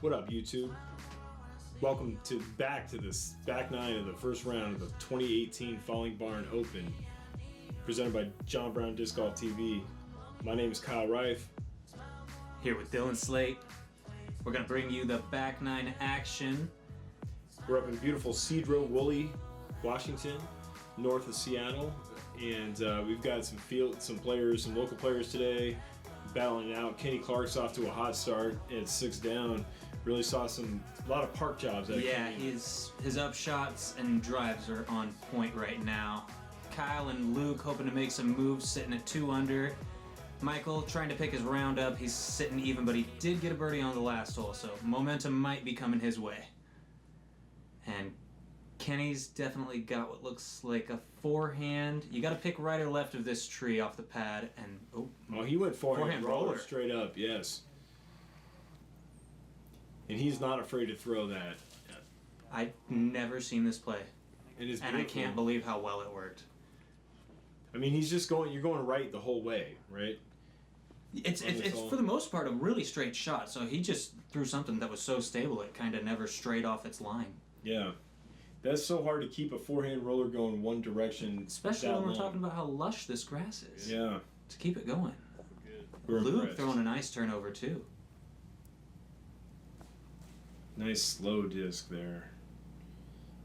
What up, YouTube? Welcome back to this back nine of the first round of the 2018 Falling Barn Open, presented by John Brown Disc Golf TV. My name is Kyle Rife. Here with Dylan Slate. We're going to bring you the back nine action. We're up in beautiful Sedro-Woolley, Washington, north of Seattle, and we've got some local players today battling it out. Kenny Clark's off to a hot start at 6 down. Really saw a lot of park jobs. His up shots and drives are on point right now. Kyle and Luke hoping to make some moves, sitting at 2 under. Michael trying to pick his round up. He's sitting even, but he did get a birdie on the last hole, so momentum might be coming his way. And Kenny's definitely got what looks like a forehand. You got to pick right or left of this tree off the pad, and he went forehand roller straight up, yes. And he's not afraid to throw that. I've never seen this play, and I can't believe how well it worked. I mean, he's just going. You're going right the whole way, right? It's for the most part a really straight shot. So he just threw something that was so stable it kind of never strayed off its line. Yeah, that's so hard to keep a forehand roller going one direction, especially when we're talking about how lush this grass is. Yeah, to keep it going. Good. Luke throwing a nice turnover too. Nice slow disc there,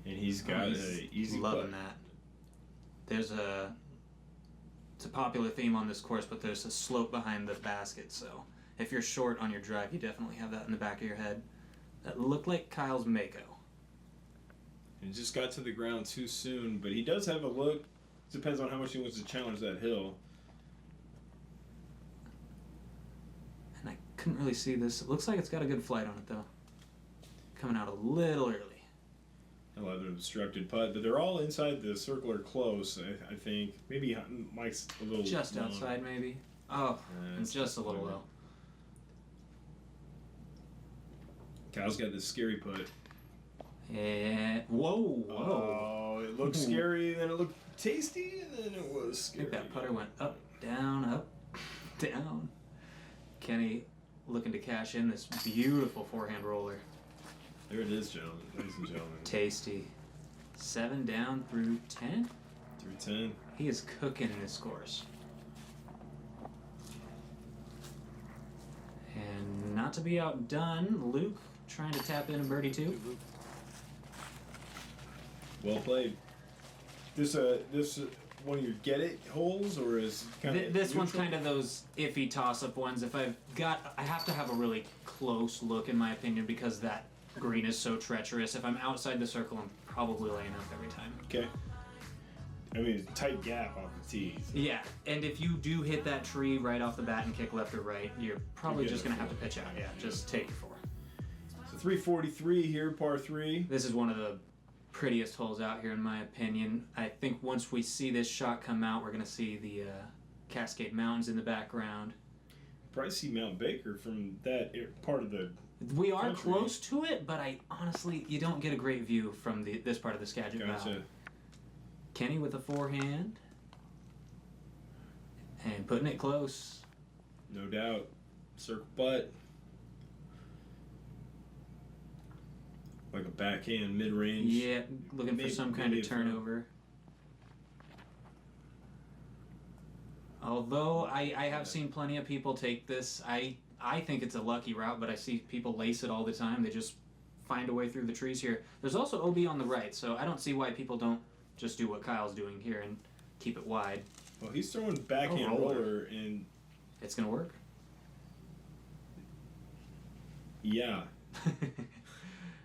and he's got an easy loving putt. That. It's a popular theme on this course, but there's a slope behind the basket, so if you're short on your drive, you definitely have that in the back of your head. That looked like Kyle's Mako. And just got to the ground too soon, but he does have a look. Depends on how much he wants to challenge that hill. And I couldn't really see this. It looks like it's got a good flight on it, though. Coming out a little early. He'll have an obstructed putt, but they're all inside the circular close, I think. Maybe Mike's a little just long. Outside, maybe. Oh, and just a little low. Kyle's got this scary putt. Yeah. Whoa. Oh, it looked scary, then it looked tasty, and then it was scary. I think that putter went up, down, down. Kenny looking to cash in this beautiful forehand roller. There it is, gentlemen, ladies and gentlemen. Tasty. 7 down through 10? Through 10. He is cooking in this course. And not to be outdone, Luke trying to tap in a birdie too. Well played. This one of your get it holes, or is kind of this one's kind of those iffy toss up ones. If I have to have a really close look in my opinion because that green is so treacherous. If I'm outside the circle, I'm probably laying up every time. Okay. I mean, it's a tight gap off the tee. So. Yeah, and if you do hit that tree right off the bat and kick left or right, you're probably just going to have to pitch out. Yeah, just take it for. So 343 here, par 3. This is one of the prettiest holes out here in my opinion. I think once we see this shot come out, we're going to see the Cascade Mountains in the background. Probably see Mount Baker from that part of the We are country. Close to it, but you don't get a great view from this part of the Skagit Valley. Kenny with a forehand. And putting it close. No doubt. Circle putt. Like a backhand mid-range. Yeah, looking for some kind of turnover. Although I have seen plenty of people take this, I think it's a lucky route, but I see people lace it all the time. They just find a way through the trees here. There's also OB on the right, so I don't see why people don't just do what Kyle's doing here and keep it wide. Well, he's throwing backhand roller, and it's going to work. Yeah.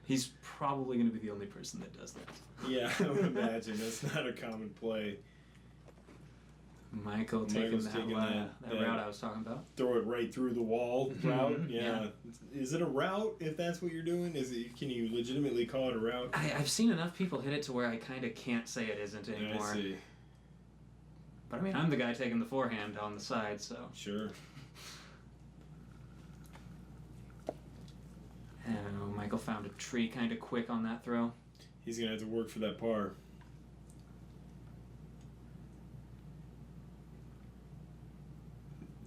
He's probably going to be the only person that does that. Yeah, I would imagine. That's not a common play. Michael's taking that route I was talking about. Throw it right through the wall route. Yeah. Is it a route if that's what you're doing? Can you legitimately call it a route? I've seen enough people hit it to where I kind of can't say it isn't anymore. I see. But I mean, I'm the guy taking the forehand on the side, so. Sure. And Michael found a tree kind of quick on that throw. He's going to have to work for that par.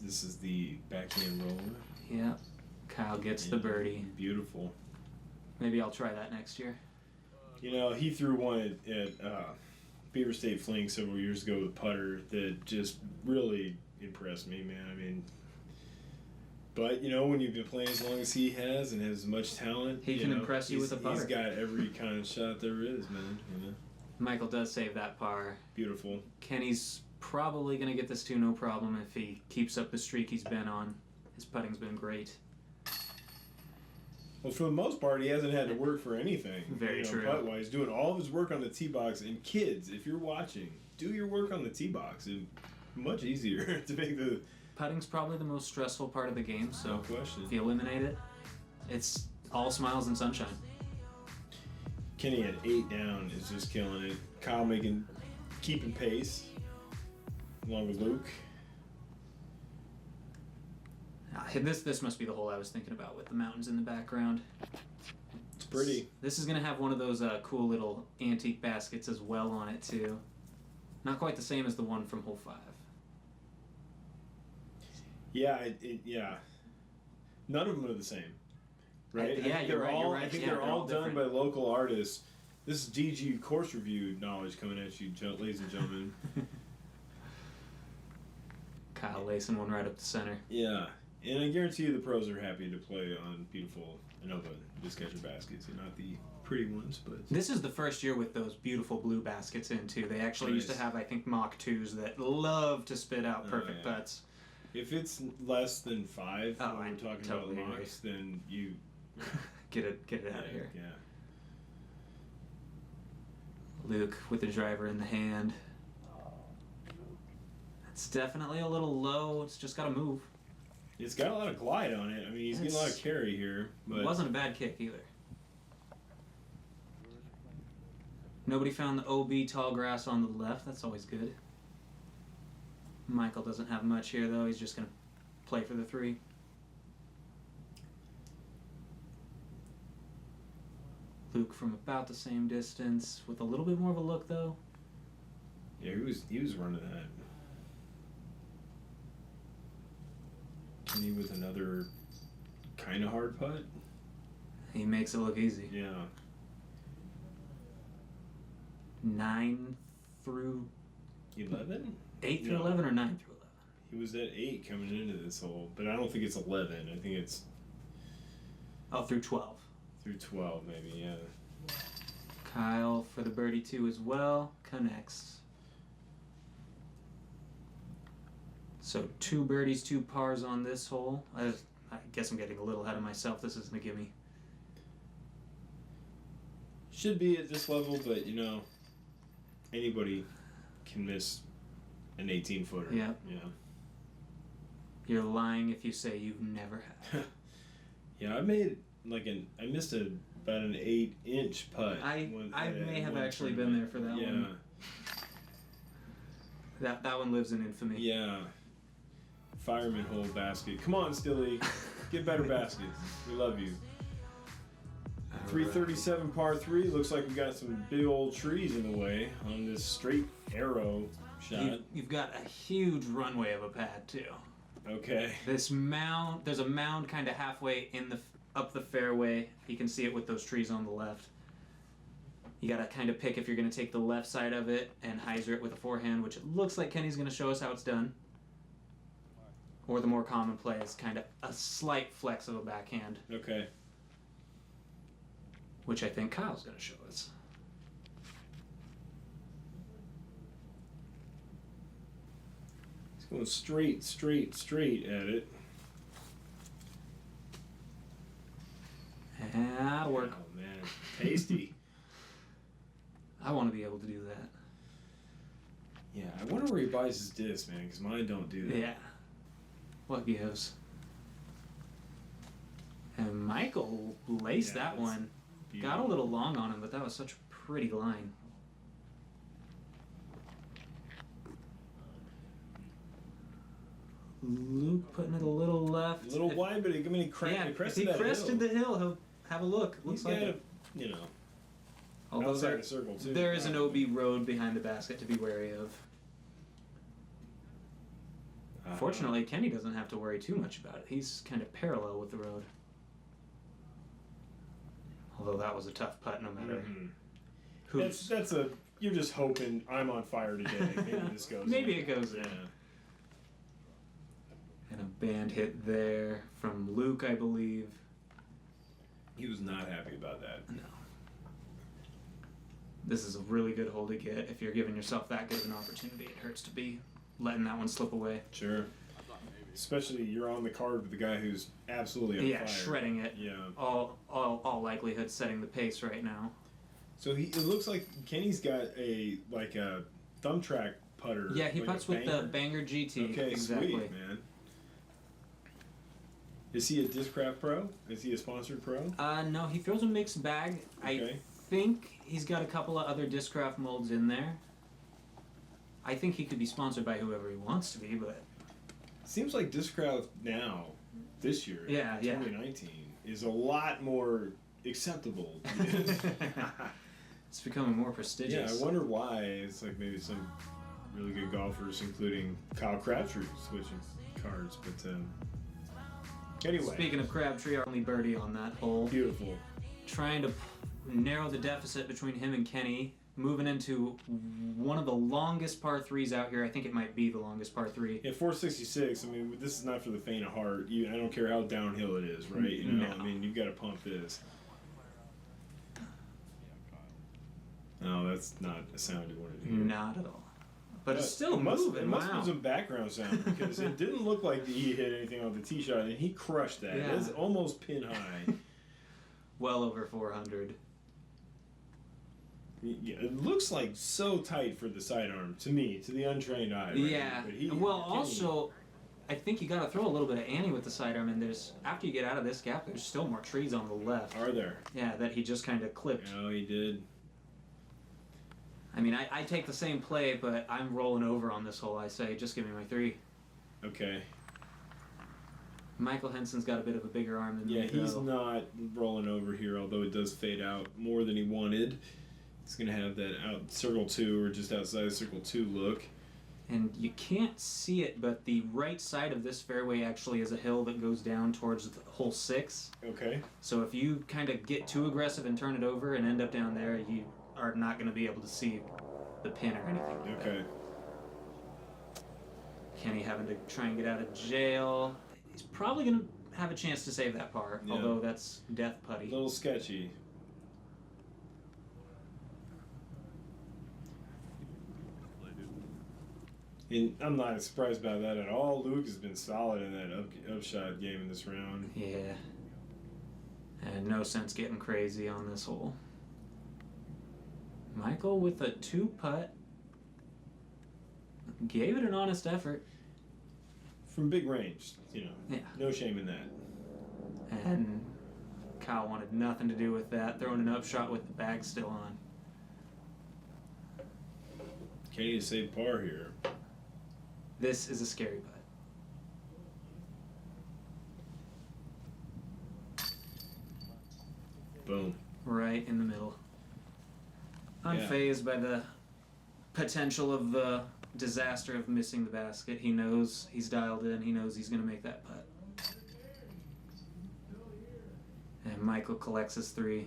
This is the backhand roller. Yeah. Kyle gets the birdie. Beautiful. Maybe I'll try that next year. You know, he threw one at Beaver State Fling several years ago with putter that just really impressed me, man. I mean, but, you know, when you've been playing as long as he has and has as much talent, he can impress you with a putter. He's got every kind of shot there is, man. You know? Michael does save that par. Beautiful. Kenny's probably going to get this 2 no problem if he keeps up the streak he's been on. His putting's been great. Well, for the most part, he hasn't had to work for anything. Very true. Putt-wise, doing all of his work on the tee box. And kids, if you're watching, do your work on the tee box. It's much easier to make the... Putting's probably the most stressful part of the game, so no question. If you eliminate it, it's all smiles and sunshine. Kenny at 8 down is just killing it. Kyle keeping pace, along with Luke. This must be the hole I was thinking about with the mountains in the background. It's pretty. This is going to have one of those cool little antique baskets as well on it, too. Not quite the same as the one from hole 5. Yeah, yeah. None of them are the same, right? You're right. I think they're all done by local artists. This is DG course review knowledge coming at you, ladies and gentlemen. Kyle lacing one right up the center. Yeah, and I guarantee you the pros are happy to play on beautiful Innova disc catcher baskets, and not the pretty ones, but... This is the first year with those beautiful blue baskets in, too. They actually used to have, I think, Mach 2s that love to spit out perfect putts. If it's less than 5, when we're talking totally about Machs, then you... get it out of here. Yeah. Luke with the driver in the hand. It's definitely a little low. It's just got to move. It's got a lot of glide on it. I mean, he's getting a lot of carry here. But it wasn't a bad kick either. Nobody found the OB tall grass on the left. That's always good. Michael doesn't have much here, though. He's just going to play for the 3. Luke from about the same distance with a little bit more of a look, though. Yeah, he was running that. Kenny with another kind of hard putt. He makes it look easy. Yeah. 9 through 11? 8 through 11 or 9 through 11? He was at 8 coming into this hole, but I don't think it's 11. I think it's... through 12. Through 12, maybe, yeah. Kyle for the birdie 2 as well. Connects. So 2 birdies, 2 pars on this hole. I guess I'm getting a little ahead of myself. This isn't a gimme. Should be at this level, but, you know, anybody can miss an 18-footer. Yeah. Yeah. You're lying if you say you've never had. Yeah, I missed about an 8-inch putt. I may have actually been there for that one. That one lives in infamy. Yeah. Fireman hole basket. Come on, Stilly. Get better baskets. We love you. 337 par 3. Looks like we got some big old trees in the way on this straight arrow shot. You've got a huge runway of a pad, too. Okay. This mound, there's a mound kind of halfway up the fairway. You can see it with those trees on the left. You got to kind of pick if you're going to take the left side of it and hyzer it with a forehand, which it looks like Kenny's going to show us how it's done. Or the more common play is kind of a slight flex of a backhand. Okay. Which I think Kyle's going to show us. He's going straight at it. That'll work. Oh, man. Tasty. I want to be able to do that. Yeah, I wonder where he buys his discs, man, because mine don't do that. Yeah. What gives? And Michael laced that one. Beautiful. Got a little long on him, but that was such a pretty line. Luke putting it a little left. A little wide, but he crested if he crested the hill, he'll have a look. Looks like it. You know, although outside the circle, too. There is an OB road behind the basket to be wary of. Fortunately, Kenny doesn't have to worry too much about it. He's kind of parallel with the road. Although that was a tough putt, no matter Mm-hmm. who's. You're just hoping I'm on fire today. Maybe this goes. Maybe in. it goes in. Yeah. And a band hit there from Luke, I believe. He was not happy about that. No. This is a really good hole to get. If you're giving yourself that good of an opportunity, it hurts to be letting that one slip away. Sure. Especially you're on the card with the guy who's absolutely on fire. Shredding it. Yeah. All likelihood setting the pace right now. So it looks like Kenny's got a thumb track putter. Yeah, he like putts a with the Banger GT. Okay, exactly. sweet, man. Is he a Discraft Pro? Is he a sponsored pro? No, he throws a mixed bag. Okay. I think he's got a couple of other Discraft molds in there. I think he could be sponsored by whoever he wants to be, but... Seems like Discraft now, this year, 2019, is a lot more acceptable. It's becoming more prestigious. Yeah, I wonder why. It's like maybe some really good golfers, including Kyle Crabtree, switching cards. But anyway. Speaking of Crabtree, our only birdie on that hole. Beautiful. Trying to narrow the deficit between him and Kenny. Moving into one of the longest par 3s out here. I think it might be the longest par 3. Yeah, 466. I mean, this is not for the faint of heart. I don't care how downhill it is, right? You know, No. I mean, you've got to pump this. No, that's not a sound you wanted to hear. Not at all. But it's still it must, moving. It must wow. be some background sound because it didn't look like he hit anything on the tee shot, and he crushed that. Yeah. It's almost pin high. Well over 400. Yeah, it looks like so tight for the sidearm to me, to the untrained eye. Right? Yeah. But Well, also, I think you got to throw a little bit of ante with the sidearm, and there's after you get out of this gap, there's still more trees on the left. Are there? Yeah, that he just kind of clipped. Oh, he did. I mean, I take the same play, but I'm rolling over on this hole. I say, just give me my 3. Okay. Michael Henson's got a bit of a bigger arm than Yeah, me. he's though. not rolling over here, although it does fade out more than he wanted. He's going to have that out circle 2 or just outside circle 2 look. And you can't see it, but the right side of this fairway actually is a hill that goes down towards the hole 6. Okay. So if you kind of get too aggressive and turn it over and end up down there, you are not going to be able to see the pin or anything like that. Okay. Kenny having to try and get out of jail. He's probably going to have a chance to save that par, Yeah. although that's death A putty. little sketchy. And I'm not surprised by that at all. Luke has been solid in that upshot game in this round. Yeah. And no sense getting crazy on this hole. Michael with a 2-putt. Gave it an honest effort. From big range, you know. Yeah. No shame in that. And Kyle wanted nothing to do with that, throwing an upshot with the bag still on. Kenny to save par here. This is a scary putt. Boom. Right in the middle. Yeah. Unfazed by the potential of the disaster of missing the basket. He knows he's dialed in. He knows he's going to make that putt. And Michael collects his 3.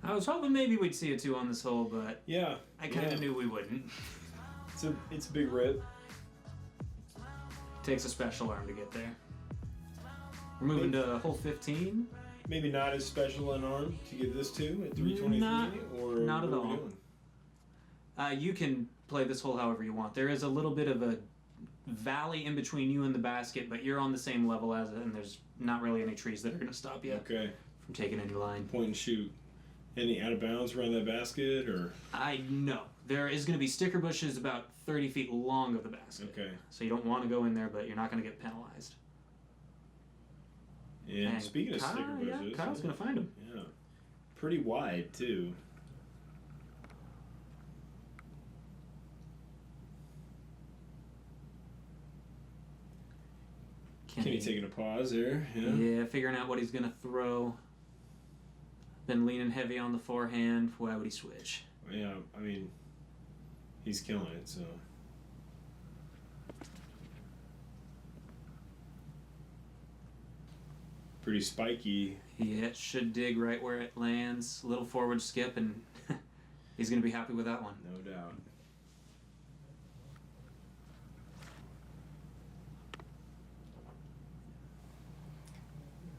I was hoping maybe we'd see a 2 on this hole, but Yeah. I kind of knew we wouldn't. It's a big rip. Takes a special arm to get there. We're moving to hole 15. Maybe not as special an arm to get this to at 323, or not at what are we all. doing? You can play this hole however you want. There is a little bit of a valley in between you and the basket, but you're on the same level as it, and there's not really any trees that are going to stop you Okay. from taking any line. Point and shoot. Any out of bounds around that basket, or? I know. There is going to be sticker bushes about 30 feet long of the basket. Okay. So you don't want to go in there, but you're not going to get penalized. And speaking of Kyle, sticker bushes, yeah, Kyle's going to find them. Yeah, pretty wide too. Kenny taking a pause there. Yeah, figuring out what he's going to throw. Been leaning heavy on the forehand. Why would he switch? Yeah, I mean, he's killing it, so. Pretty spiky. Yeah, it should dig right where it lands. A little forward skip, and he's going to be happy with that one. No doubt.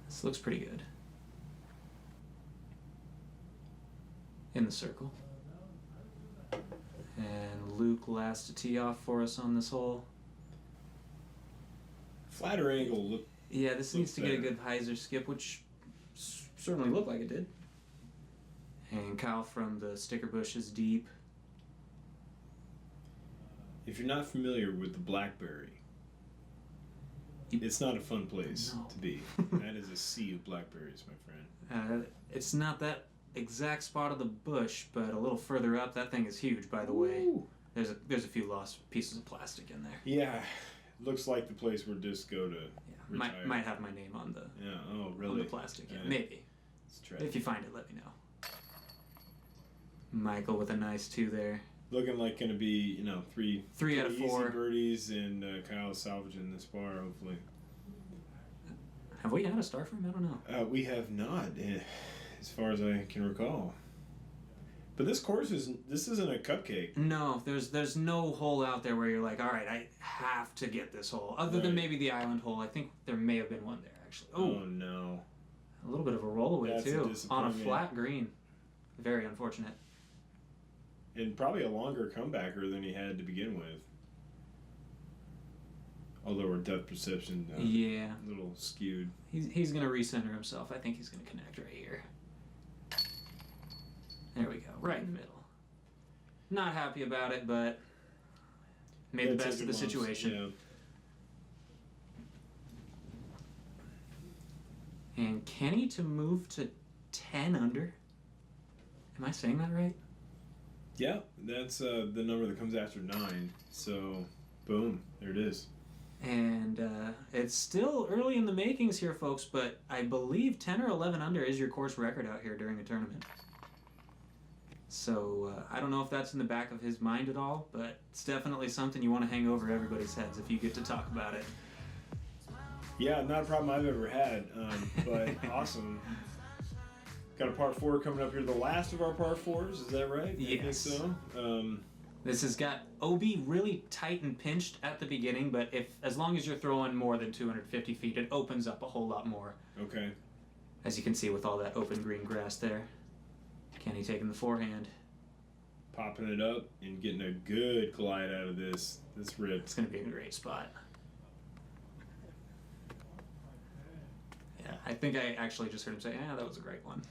This looks pretty good. In the circle. And Luke last to tee off for us on this hole. Flatter angle look. Yeah, this needs to get a better. good hyzer skip, which certainly looked like it did. And Kyle from the sticker bush is deep. If you're not familiar with the Blackberry, it's not a fun place No. to be. That is a sea of blackberries, my friend. It's not that exact spot of the bush, but a little further up. That thing is huge, by the way. Ooh. There's a few lost pieces of plastic in there. Yeah, looks like the place where discs go to Yeah, retire. might have my name on the Yeah. Oh, really? on the plastic. Yeah, Yeah. maybe. It's tragic. If you find it, let me know. Michael with a nice 2 there. Looking like going to be, three Out of pretty 4. easy birdies, and Kyle salvaging this par, hopefully. Have we had a star for him? I don't know. We have not, as far as I can recall. But this course this isn't a cupcake. No, there's no hole out there where you're like, all right, I have to get this hole. Other than Right. maybe the island hole. I think there may have been one there, actually. Oh no. A little bit of a rollaway, That's a too. On a disappointment. flat green. Very unfortunate. And probably a longer comebacker than he had to begin with. Although our depth perception Yeah. a little skewed. He's going to recenter himself. I think he's going to connect right here. There we go. Right in the middle. Not happy about it, but made the Gotta best take of the your lumps, situation. Yeah. And Kenny to move to 10 under. Am I saying that right? Yeah, that's the number that comes after 9. So, boom, there it is. And it's still early in the makings here, folks, but I believe 10 or 11 under is your course record out here during a tournament. So I don't know if that's in the back of his mind at all, but it's definitely something you want to hang over everybody's heads if you get to talk about it. Yeah, not a problem I've ever had, but awesome. Got a par 4 coming up here, the last of our par 4s, is that right? Yes. I think so. This has got OB really tight and pinched at the beginning, but as long as you're throwing more than 250 feet, it opens up a whole lot more. Okay. As you can see with all that open green grass there. Kenny taking the forehand. Popping it up and getting a good glide out of this rip. It's going to be a great spot. Yeah, I think I actually just heard him say, that was a great one.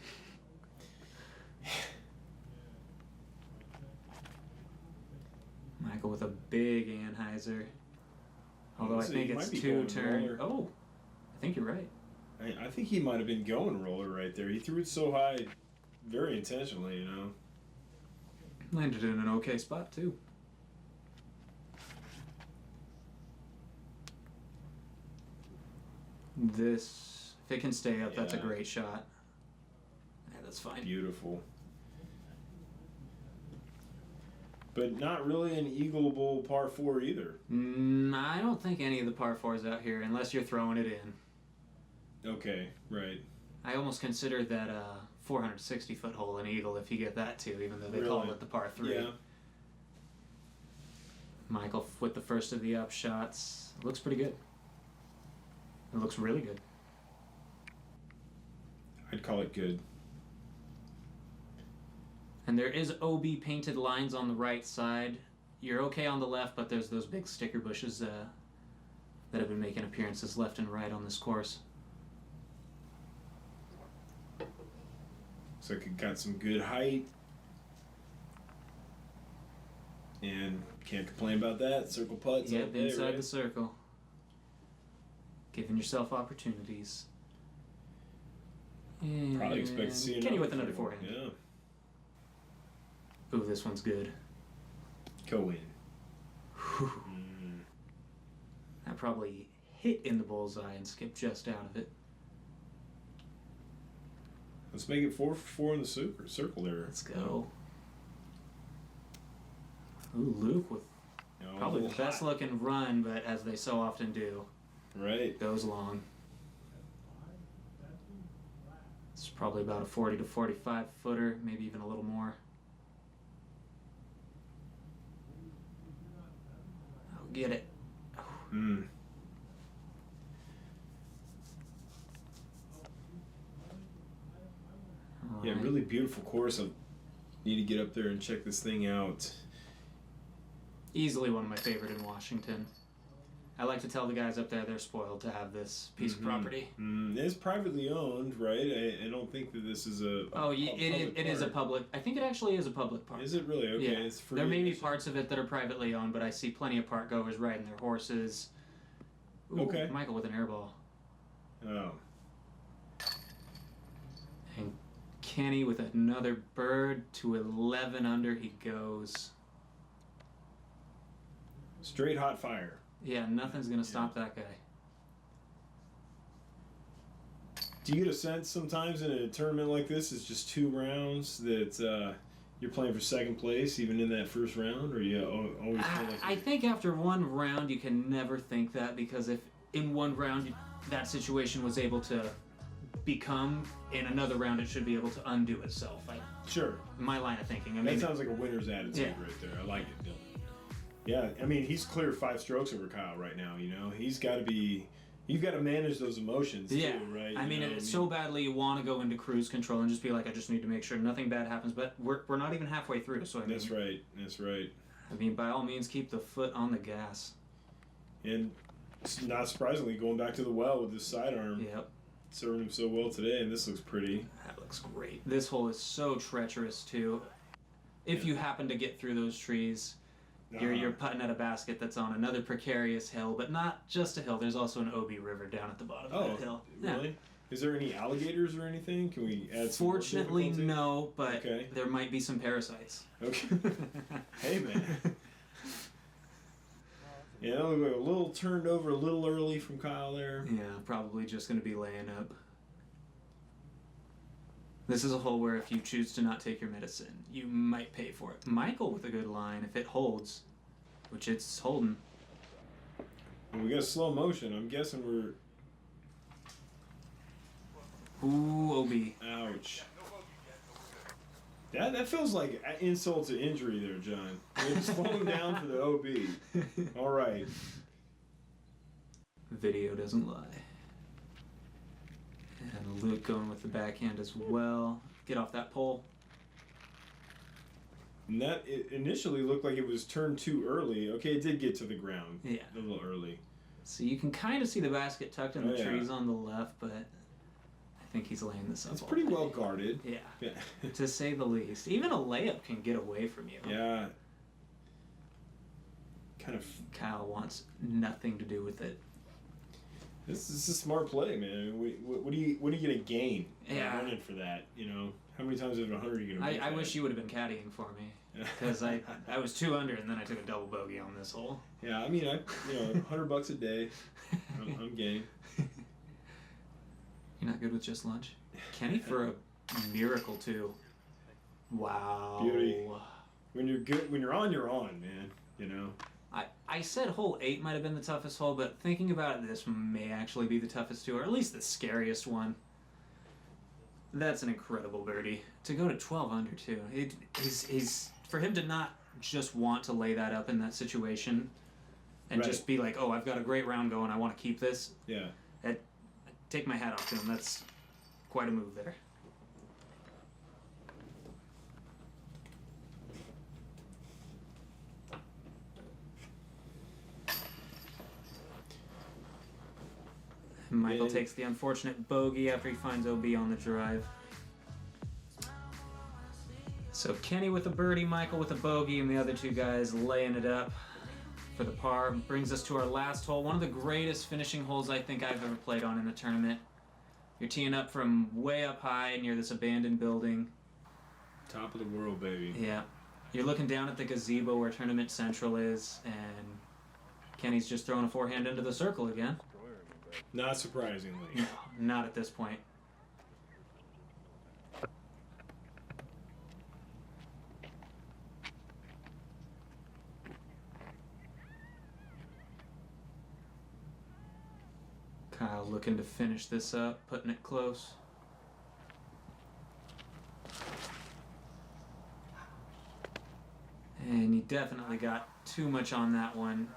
Michael with a big Anheuser. Although I So think he it's might be 2 going turn. roller. Oh, I think you're right. I think he might have been going roller right there. He threw it so high very intentionally, Landed in an okay spot, too. This, if it can stay up, that's a Yeah. great shot. Yeah, that's fine. Beautiful. But not really an eagleable par 4 either. I don't think any of the par 4s out here, unless you're throwing it in. Okay, right. I almost consider that a 460-foot hole an eagle if you get that too, even though they call Really? it the par 3. Yeah. Michael with the first of the up shots. It looks pretty good. It looks really good. I'd call it good. And there is OB painted lines on the right side. You're okay on the left, but there's those big sticker bushes that have been making appearances left and right on this course. So it got some good height. And can't complain about that. Circle putts all Yep, day, inside right? the circle. Giving yourself opportunities. And Probably expect to see Kenny with another another forehand. Yeah. Ooh, this one's good. Go in. Whew. Mm. That probably hit in the bullseye and skipped just out of it. Let's make it 4 for 4 in the circle there. Let's go. Ooh, Luke with Oh, probably a the little best hot. looking run, but as they so often do, Right. goes long. probably about a 40 to 45 footer, maybe even a little more. I'll get it. Mm. Yeah, Alright. really beautiful course. I need to get up there and check this thing out. Easily one of my favorite in Washington. I like to tell the guys up there they're spoiled to have this piece of property. It's privately owned, right? I don't think that this is a It is a public. I think it actually is a public park. Is it really? Okay, Yeah. it's free. There may be parts of it that are privately owned, but I see plenty of park goers riding their horses. Ooh, Okay. Michael with an air ball. Oh. And Kenny with another bird to 11 under he goes. Straight hot fire. Yeah, nothing's going to stop that guy. Do you get a sense sometimes in a tournament like this, it's just 2 rounds, that you're playing for second place even in that first round, or you always feel like I think after one round you can never think that, because if in one round that situation was able to become, in another round it should be able to undo itself. Sure. My line of thinking. I That mean, sounds like a winner's attitude right there. I like it, Dylan. Yeah, I mean, he's clear 5 strokes over Kyle right now, you know? He's got to be... You've got to manage those emotions, too, right? I mean, it's so badly you want to go into cruise control and just be like, I just need to make sure nothing bad happens, but we're not even halfway through, so I mean... That's right, that's right. I mean, by all means, keep the foot on the gas. And not surprisingly, going back to the well with this sidearm. Yep. Serving him so well today, and this looks pretty. That looks great. This hole is so treacherous, too. If you happen to get through those trees... You're putting at a basket that's on another precarious hill, but not just a hill. There's also an OB river down at the bottom of that hill. Really? Yeah. Is there any alligators or anything? Can we add some Fortunately, no, but there might be some parasites. Okay. Hey, man. Yeah, that looked like a little turned over a little early from Kyle there. Yeah, probably just going to be laying up. This is a hole where if you choose to not take your medicine, you might pay for it. Michael with a good line, if it holds, which it's holding. Well, we got slow motion. I'm guessing we're... Ooh, OB. Ouch. That feels like insult to injury there, John. We're slowing down for the OB. All right. Video doesn't lie. And Luke going with the backhand as well. Get off that pole. And that initially looked like it was turned too early. Okay, it did get to the ground. Yeah. A little early. So you can kind of see the basket tucked in the trees on the left, but I think he's laying this up. It's pretty well guarded. Yeah. To say the least. Even a layup can get away from you. Yeah. Kind of. Kyle wants nothing to do with it. This is a smart play, man. What are you gonna gain? Running for that, you know. How many times out of 100 are you gonna? I wish you would have been caddying for me, because I was 2 under and then I took a double bogey on this hole. Yeah, I mean, $100 a day. I'm game. You're not good with just lunch, Kenny, for a miracle too. Wow. Beauty. When you're good, when you're on, man. You know. I said hole 8 might have been the toughest hole, but thinking about it, this may actually be the toughest too, or at least the scariest one. That's an incredible birdie. To go to 12 under too. He's for him to not just want to lay that up in that situation and just be like, oh, I've got a great round going, I want to keep this. Yeah. I take my hat off to him. That's quite a move there. Michael takes the unfortunate bogey after he finds OB on the drive. So Kenny with a birdie, Michael with a bogey, and the other 2 guys laying it up for the par. Brings us to our last hole, one of the greatest finishing holes I think I've ever played on in a tournament. You're teeing up from way up high near this abandoned building. Top of the world, baby. Yeah. You're looking down at the gazebo where Tournament Central is, and Kenny's just throwing a forehand into the circle again. Not surprisingly. No, not at this point. Kyle looking to finish this up, putting it close. definitely got too much on that one.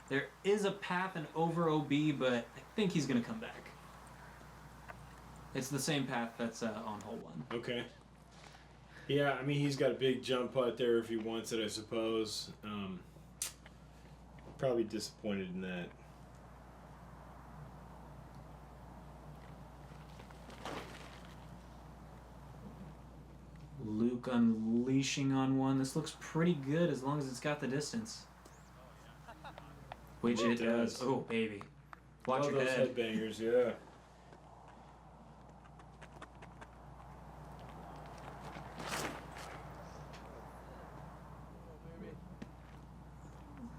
There is a path and over OB, but I think he's going to come back. It's the same path that's on hole 1. Okay. Yeah, I mean, he's got a big jump putt there if he wants it, I suppose. Probably disappointed in that. Luke unleashing on one. This looks pretty good as long as it's got the distance. Which it does. Oh, baby. Watch your those head. headbangers, yeah.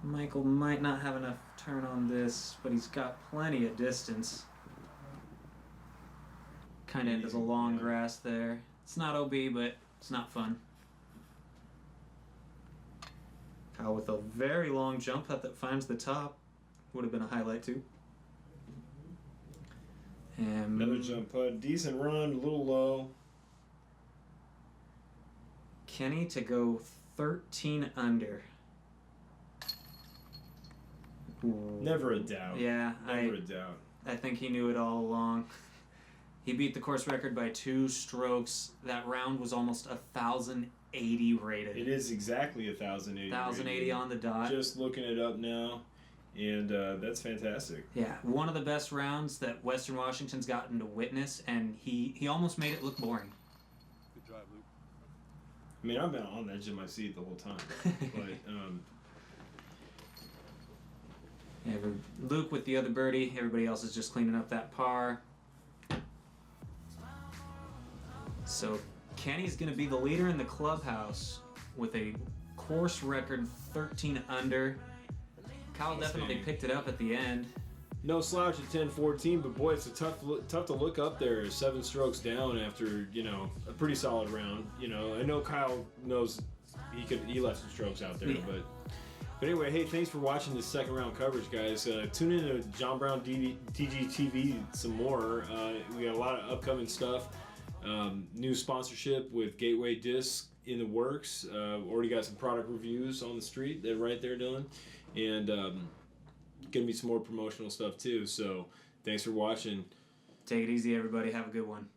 Michael might not have enough turn on this, but he's got plenty of distance. Kind of into the long grass there. It's not OB, but it's not fun. Kyle with a very long jump putt that finds the top. Would have been a highlight too. And Another jump putt. Decent run, a little low. Kenny to go 13 under. Ooh. Never a doubt. Yeah, Never a doubt. I think he knew it all along. He beat the course record by 2 strokes. That round was almost 1,080 rated. It is exactly 1,080. 1,080 on the dot. Just looking it up now, and that's fantastic. Yeah, one of the best rounds that Western Washington's gotten to witness, and he almost made it look boring. Good drive, Luke. I mean, I've been on the edge of my seat the whole time. But, Yeah, Luke with the other birdie. Everybody else is just cleaning up that par. So Kenny's going to be the leader in the clubhouse with a course record 13 under. Kyle definitely picked it up at the end. no slouch at 10-14, but boy, it's tough to look up there. 7 strokes down after, a pretty solid round. I know Kyle knows he left some strokes out there, Yeah. but anyway, hey, thanks for watching this second round coverage, guys. Tune in to John Brown DGTV some more. We got a lot of upcoming stuff. New sponsorship with Gateway Disc in the works. Already got some product reviews on the street. They're right there, Dylan. And gonna be some more promotional stuff too. So thanks for watching. Take it easy, everybody. Have a good one.